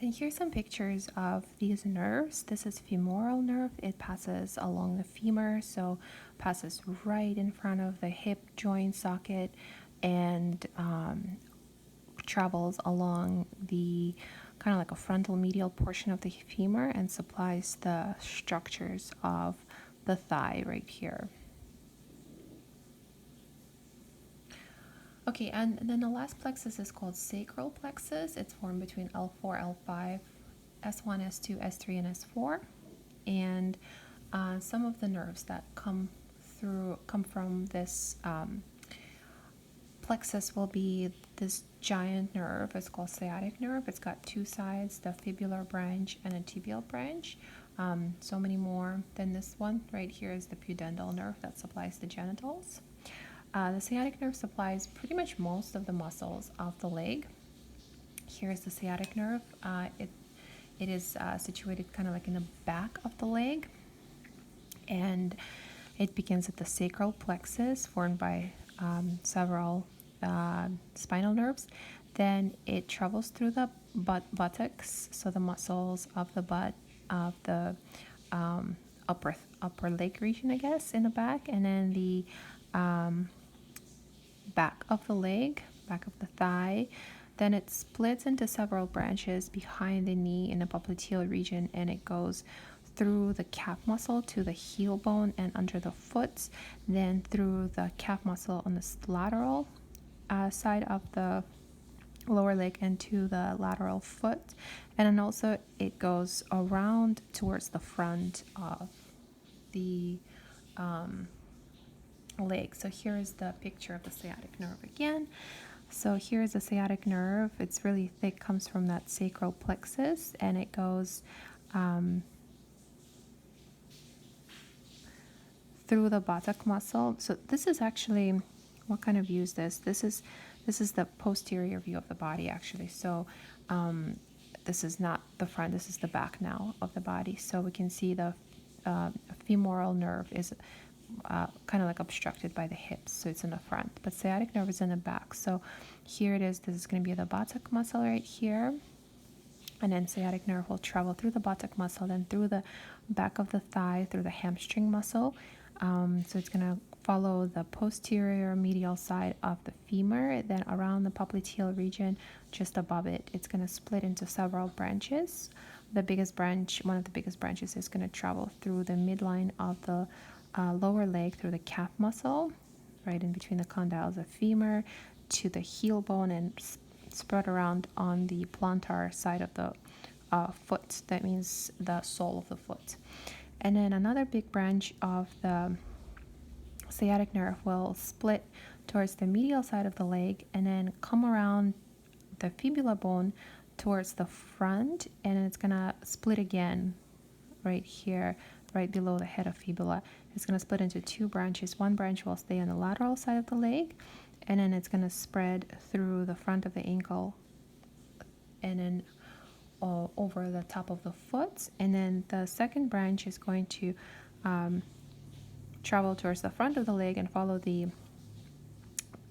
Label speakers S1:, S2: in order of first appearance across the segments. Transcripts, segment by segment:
S1: And here's some pictures of these nerves. This is femoral nerve. It passes along the femur, so passes right in front of the hip joint socket and travels along the kind of like a frontal medial portion of the femur and supplies the structures of the thigh right here. Okay, and then the last plexus is called Sacral Plexus. It's formed between L4, L5, S1, S2, S3, and S4. And some of the nerves that come from this plexus will be this giant nerve. It's called sciatic nerve. It's got two sides, the fibular branch and a tibial branch. So many more than this one. Right here is the pudendal nerve that supplies the genitals. The sciatic nerve supplies pretty much most of the muscles of the leg. Here's the sciatic nerve. It is situated kind of like in the back of the leg, and it begins at the sacral plexus, formed by several spinal nerves. Then it travels through the buttocks, so the muscles of the butt, of the upper leg region, I guess, in the back, and then the back of the leg, back of the thigh. Then it splits into several branches behind the knee in the popliteal region, and it goes through the calf muscle to the heel bone and under the foot, then through the calf muscle on the lateral side of the lower leg and to the lateral foot, and then also it goes around towards the front of the leg. So here is the picture of the sciatic nerve again. So here is the sciatic nerve. It's really thick, comes from that sacral plexus, and it goes through the buttock muscle. So this is actually, what kind of view is this? This is the posterior view of the body, actually. So this is not the front, this is the back now of the body. So we can see the femoral nerve is kind of like obstructed by the hips, so it's in the front, but sciatic nerve is in the back. So here it is. This is going to be the buttock muscle right here, and then sciatic nerve will travel through the buttock muscle, then through the back of the thigh, through the hamstring muscle. So it's going to follow the posterior medial side of the femur, then around the popliteal region just above it. It's going to split into several branches. The biggest branch, one of the biggest branches, is going to travel through the midline of the lower leg, through the calf muscle, right in between the condyles of femur, to the heel bone, and spread around on the plantar side of the foot. That means the sole of the foot. And then another big branch of the sciatic nerve will split towards the medial side of the leg and then come around the fibula bone towards the front, and it's gonna split again right here, right below the head of fibula. It's going to split into two branches. One branch will stay on the lateral side of the leg, and then it's going to spread through the front of the ankle and then over the top of the foot. And then the second branch is going to travel towards the front of the leg and follow the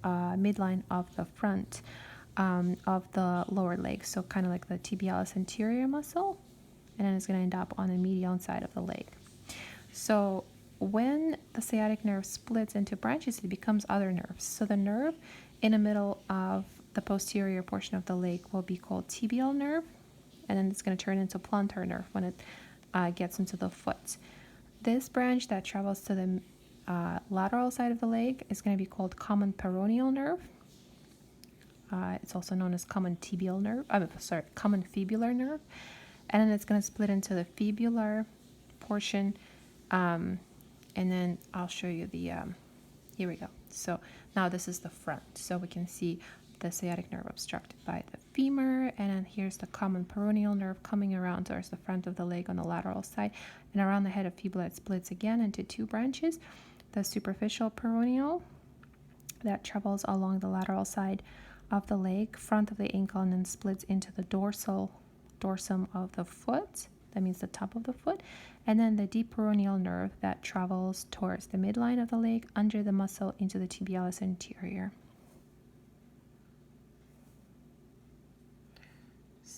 S1: midline of the front of the lower leg, so kind of like the tibialis anterior muscle, and then it's going to end up on the medial side of the leg. So when the sciatic nerve splits into branches, it becomes other nerves. So the nerve in the middle of the posterior portion of the leg will be called tibial nerve, and then it's going to turn into plantar nerve when it gets into the foot. This branch that travels to the lateral side of the leg is going to be called common peroneal nerve. It's also known as common tibial nerve. Common fibular nerve, and then it's going to split into the fibular portion. And then I'll show you the, here we go. So now this is the front. So we can see the sciatic nerve obstructed by the femur, and then here's the common peroneal nerve coming around towards the front of the leg on the lateral side, and around the head of fibula it splits again into two branches. The superficial peroneal that travels along the lateral side of the leg, front of the ankle, and then splits into the dorsum of the foot. That means the top of the foot. And then the deep peroneal nerve that travels towards the midline of the leg, under the muscle, into the tibialis anterior.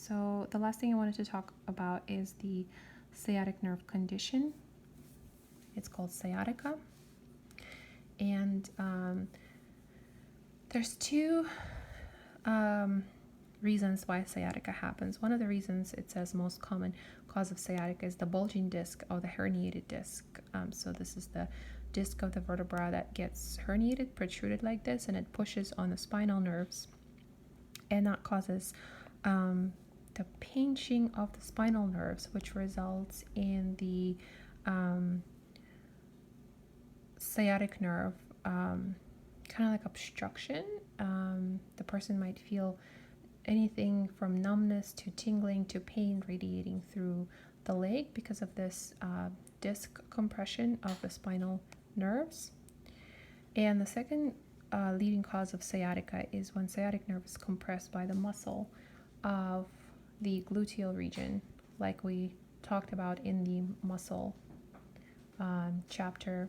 S1: So the last thing I wanted to talk about is the sciatic nerve condition. It's called sciatica. And there's two reasons why sciatica happens. One of the reasons, it says most common cause of sciatica is the bulging disc or the herniated disc. So this is the disc of the vertebra that gets herniated, protruded like this, and it pushes on the spinal nerves, and that causes the pinching of the spinal nerves, which results in the sciatic nerve kind of like obstruction. The person might feel anything from numbness to tingling to pain radiating through the leg because of this disc compression of the spinal nerves. And the second leading cause of sciatica is when sciatic nerve is compressed by the muscle of the gluteal region, like we talked about in the muscle chapter.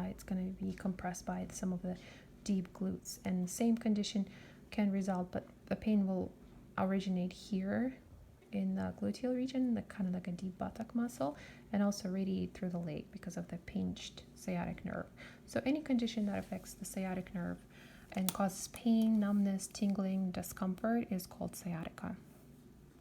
S1: It's going to be compressed by some of the deep glutes, and the same condition can result, but the pain will originate here in the gluteal region, the kind of like a deep buttock muscle, and also radiate through the leg because of the pinched sciatic nerve. So any condition that affects the sciatic nerve and causes pain, numbness, tingling, discomfort is called sciatica.